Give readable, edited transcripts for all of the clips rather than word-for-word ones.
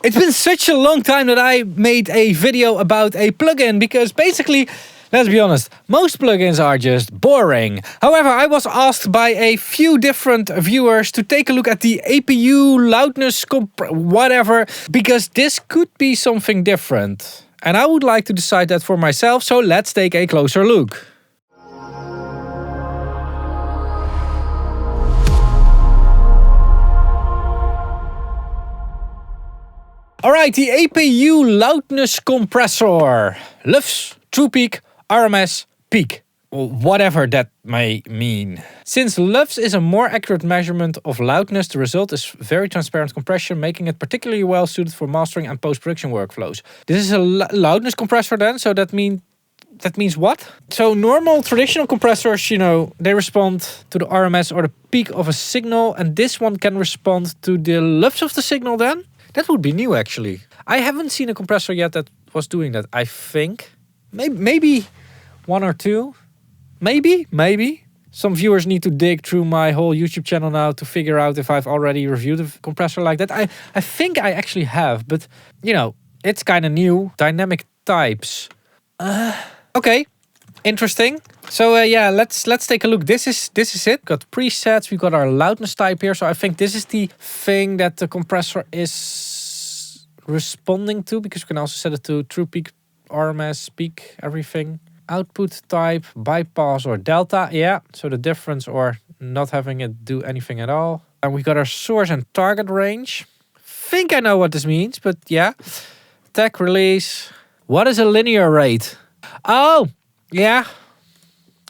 It's been such a long time that I made a video about a plugin because basically, let's be honest, most plugins are just boring. However, I was asked by a few different viewers to take a look at the APU loudness whatever, because this could be something different. And I would like to decide that for myself, so let's take a closer look. Alright, the APU loudness compressor. LUFS, true peak, RMS, peak. Whatever that may mean. Since LUFS is a more accurate measurement of loudness, the result is very transparent compression, making it particularly well suited for mastering and post-production workflows. This is a loudness compressor then, so that means what? So normal traditional compressors, you know, they respond to the RMS or the peak of a signal, and this one can respond to the LUFS of the signal then? That would be new actually. I haven't seen a compressor yet that was doing that, I think. Maybe one or two. Maybe. Some viewers need to dig through my whole YouTube channel now to figure out if I've already reviewed a compressor like that. I think I actually have, but you know, it's kind of new. Dynamic types. Okay, interesting. So yeah, let's take a look. This is it. Got presets. We got our loudness type here. So I think this is the thing that the compressor is responding to, because we can also set it to true peak, RMS, peak, everything. Output type, bypass or delta. Yeah, so the difference or not having it do anything at all. And we got our source and target range. Think I know what this means, but yeah. Attack, release. What is a linear rate? Oh, yeah.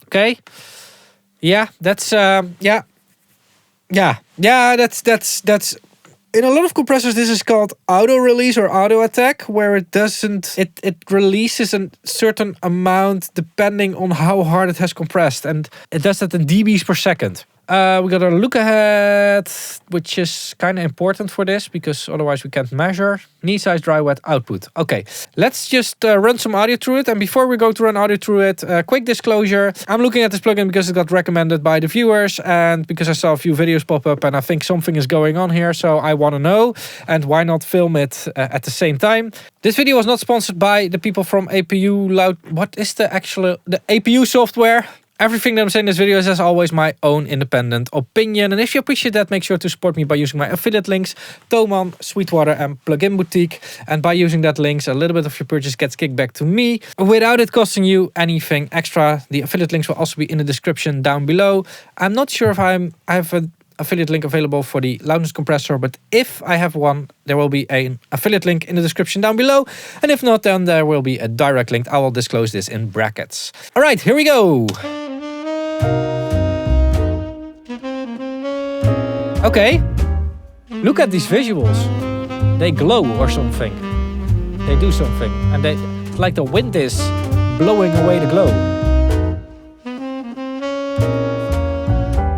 Okay. Yeah, that's that's in a lot of compressors this is called auto release or auto attack, where it releases a certain amount depending on how hard it has compressed, and it does that in dBs per second. We got our look ahead, which is kind of important for this because otherwise we can't measure. Knee size, dry wet, output. Okay, let's just run some audio through it. And before we go to run audio through it, quick disclosure. I'm looking at this plugin because it got recommended by the viewers and because I saw a few videos pop up and I think something is going on here. So I want to know, and why not film it at the same time. This video was not sponsored by the people from APU Loud. What is the APU software? Everything that I'm saying in this video is as always my own independent opinion. And if you appreciate that, make sure to support me by using my affiliate links, Thoman, Sweetwater and Plugin Boutique. And by using that links, a little bit of your purchase gets kicked back to me without it costing you anything extra. The affiliate links will also be in the description down below. I'm not sure if I have an affiliate link available for the loudness compressor, but if I have one, there will be an affiliate link in the description down below. And if not, then there will be a direct link. I will disclose this in brackets. All right, here we go. Okay, look at these visuals. They glow or something. They do something, and like the wind is blowing away the glow.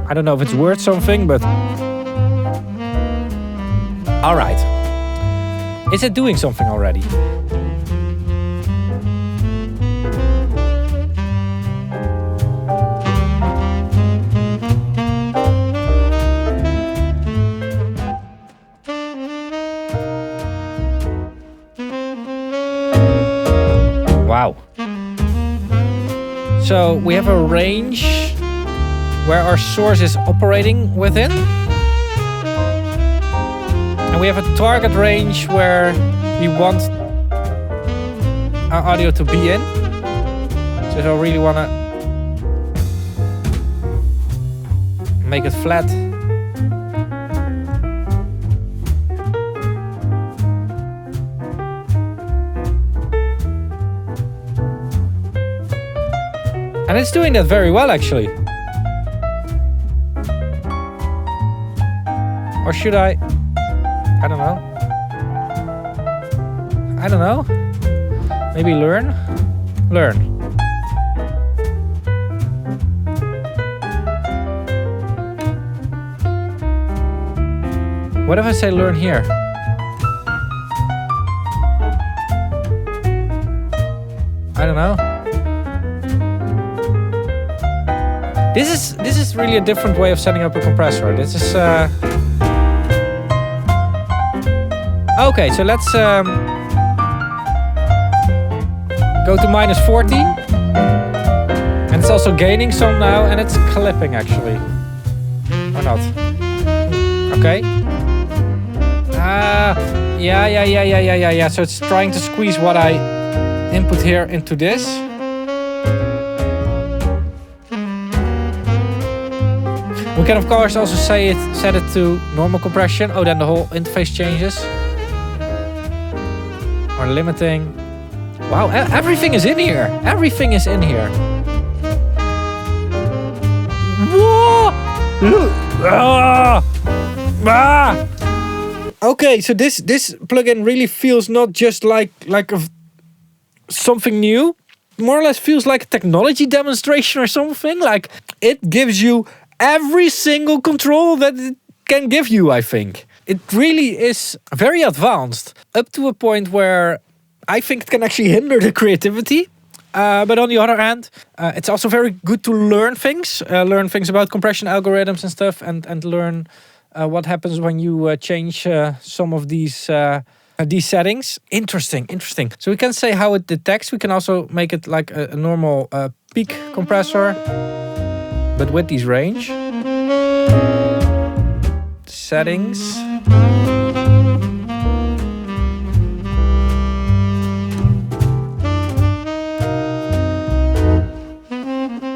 I don't know if it's worth something, but all right. Is it doing something already? Wow. So we have a range where our source is operating within. And we have a target range where we want our audio to be in. So if I really want to make it flat. And it's doing that very well, actually. Or should I don't know. I don't know. Maybe learn. What if I say learn here? I don't know. This is really a different way of setting up a compressor. This is Okay, so let's go to -40. And it's also gaining some now, and it's clipping actually. Or not. Okay. Yeah. So it's trying to squeeze what I input here into this. We can of course also set it to normal compression. Oh, then the whole interface changes. Or limiting. Wow, everything is in here. Everything is in here. Whoa! Look. Okay, so this plugin really feels not just like something new. More or less feels like a technology demonstration or something. Like it gives you every single control that it can give you, I think. It really is very advanced, up to a point where I think it can actually hinder the creativity. But on the other hand, it's also very good to learn things about compression algorithms and stuff, and learn what happens when you change some of these settings. Interesting. So we can say how it detects. We can also make it like a normal peak compressor, but with these range settings.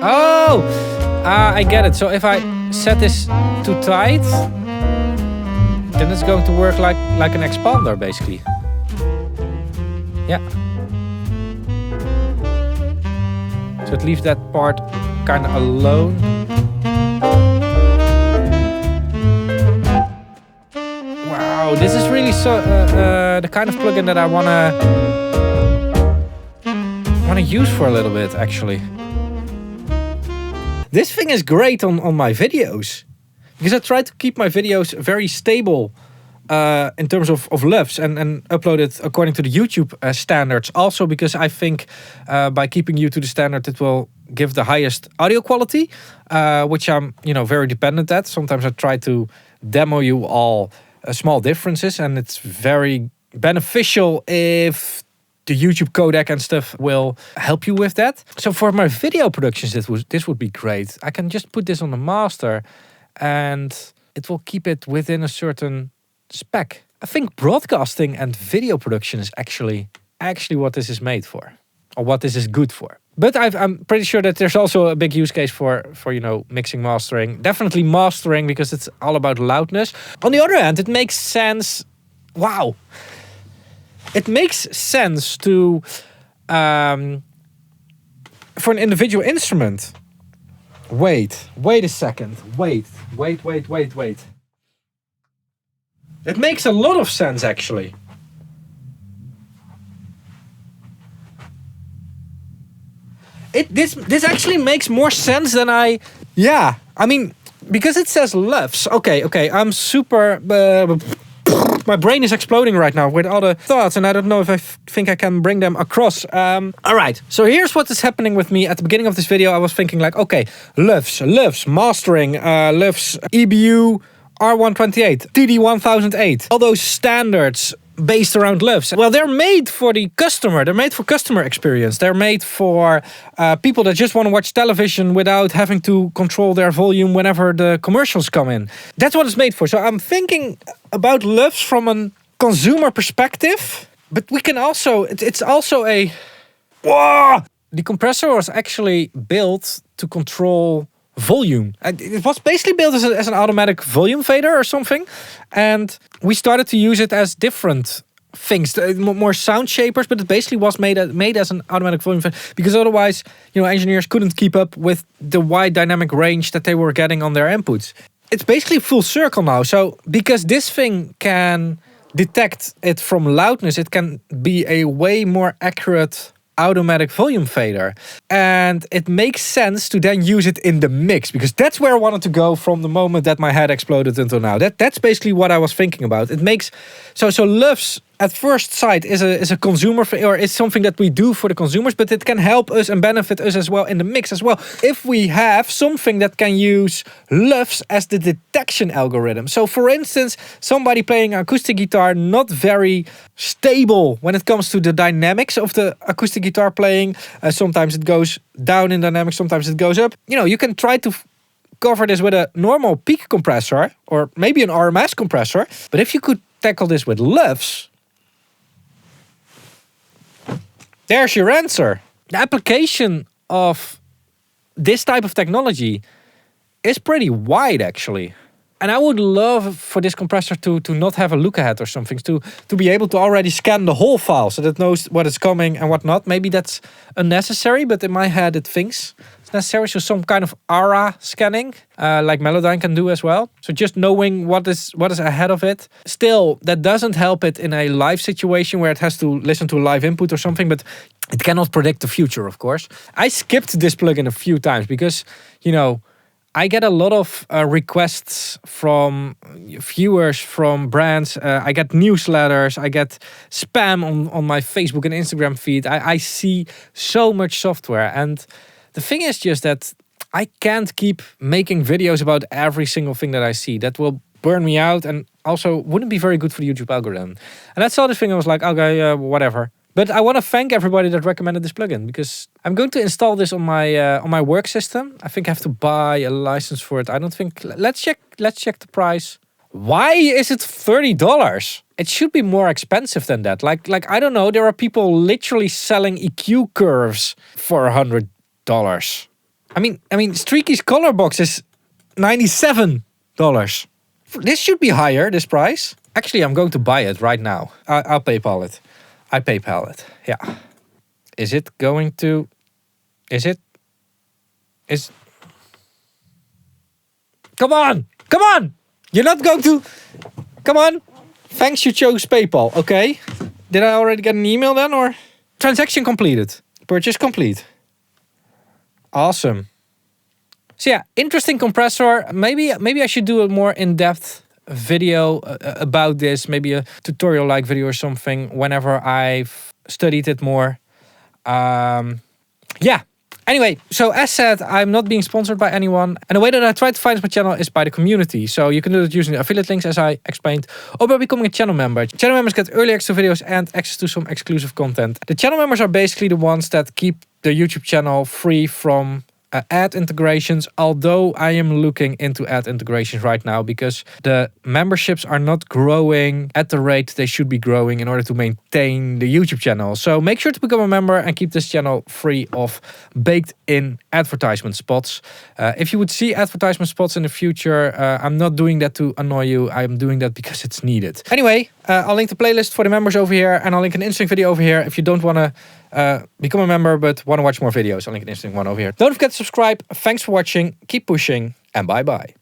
Oh, I get it. So if I set this too tight, then it's going to work like an expander, basically. Yeah. So it leaves that part kind of alone. Wow, this is really so the kind of plugin that I wanna use for a little bit, actually. This thing is great on my videos, because I try to keep my videos very stable in terms of LUFS and upload it according to the YouTube standards. Also because I think by keeping you to the standard, it will give the highest audio quality, which I'm very dependent at. Sometimes I try to demo you all small differences, and it's very beneficial if the YouTube codec and stuff will help you with that. So for my video productions, this would be great. I can just put this on the master and it will keep it within a certain spec. I think broadcasting and video production is actually what this is made for, or what this is good for. But I'm pretty sure that there's also a big use case for mixing, mastering. Definitely mastering, because it's all about loudness. On the other hand, it makes sense. Wow. It makes sense to, for an individual instrument. Wait a second. Wait. It makes a lot of sense, actually. This actually makes more sense than I mean, because it says LUFS. Okay, I'm super... my brain is exploding right now with all the thoughts, and I don't know if I think I can bring them across. All right, so here's what is happening with me. At the beginning of this video, I was thinking like, okay, LUFS, mastering, LUFS, EBU, R128, TD1008, all those standards based around LUFS. Well, they're made for the customer. They're made for customer experience. They're made for people that just want to watch television without having to control their volume whenever the commercials come in. That's what it's made for. So I'm thinking about LUFS from a consumer perspective, but we can also, it's also a... Whoa! The compressor was actually built to control volume. It was basically built as an automatic volume fader or something, and we started to use it as different things, more sound shapers, but it basically was made as an automatic volume fader, because otherwise, engineers couldn't keep up with the wide dynamic range that they were getting on their inputs. It's basically full circle now. So because this thing can detect it from loudness, it can be a way more accurate automatic volume fader, and it makes sense to then use it in the mix, because that's where I wanted to go from the moment that my head exploded until now. That's basically what I was thinking about. It makes so LUFS at first sight is a consumer or is something that we do for the consumers, but it can help us and benefit us as well in the mix as well. If we have something that can use LUFS as the detection algorithm. So for instance, somebody playing acoustic guitar, not very stable when it comes to the dynamics of the acoustic guitar playing. Sometimes it goes down in dynamics, sometimes it goes up. You know, you can try to cover this with a normal peak compressor or maybe an RMS compressor. But if you could tackle this with LUFS, there's your answer. The application of this type of technology is pretty wide, actually. And I would love for this compressor to not have a look ahead or something, to be able to already scan the whole file so that it knows what is coming and what not. Maybe that's unnecessary, but in my head it thinks it's necessary. So some kind of ARA scanning, like Melodyne can do as well. So just knowing what is ahead of it. Still, that doesn't help it in a live situation where it has to listen to a live input or something, but it cannot predict the future, of course. I skipped this plugin a few times because, you know, I get a lot of requests from viewers, from brands. I get newsletters. I get spam on my Facebook and Instagram feed. I see so much software. And the thing is just that I can't keep making videos about every single thing that I see. That will burn me out and also wouldn't be very good for the YouTube algorithm. And I saw this thing, I was like, okay, whatever. But I want to thank everybody that recommended this plugin because I'm going to install this on my work system. I think I have to buy a license for it. I don't think. Let's check the price. Why is it $30? It should be more expensive than that. Like I don't know. There are people literally selling EQ curves for $100. I mean, Streaky's color box is $97. This should be higher. This price. Actually, I'm going to buy it right now. I'll PayPal it. I PayPal it. Yeah. Is it going to... Come on! Come on! You're not going to... Come on! Thanks, you chose PayPal. Okay. Did I already get an email then, or... Transaction completed. Purchase complete. Awesome. So yeah, interesting compressor. Maybe I should do a more in-depth video about this, maybe a tutorial like video or something whenever I've studied it more. Yeah. Anyway, so as said, I'm not being sponsored by anyone. And the way that I try to finance my channel is by the community. So you can do it using the affiliate links as I explained, or by becoming a channel member. Channel members get early access to videos and access to some exclusive content. The channel members are basically the ones that keep the YouTube channel free from ad integrations, although I am looking into ad integrations right now because the memberships are not growing at the rate they should be growing in order to maintain the YouTube channel. So make sure to become a member and keep this channel free of baked-in advertisement spots. If you would see advertisement spots in the future, I'm not doing that to annoy you. I'm doing that because it's needed. Anyway, I'll link the playlist for the members over here, and I'll link an interesting video over here if you don't want to become a member but want to watch more videos. I'll link an interesting one over here. Don't forget to subscribe. Thanks for watching. Keep pushing, and bye-bye.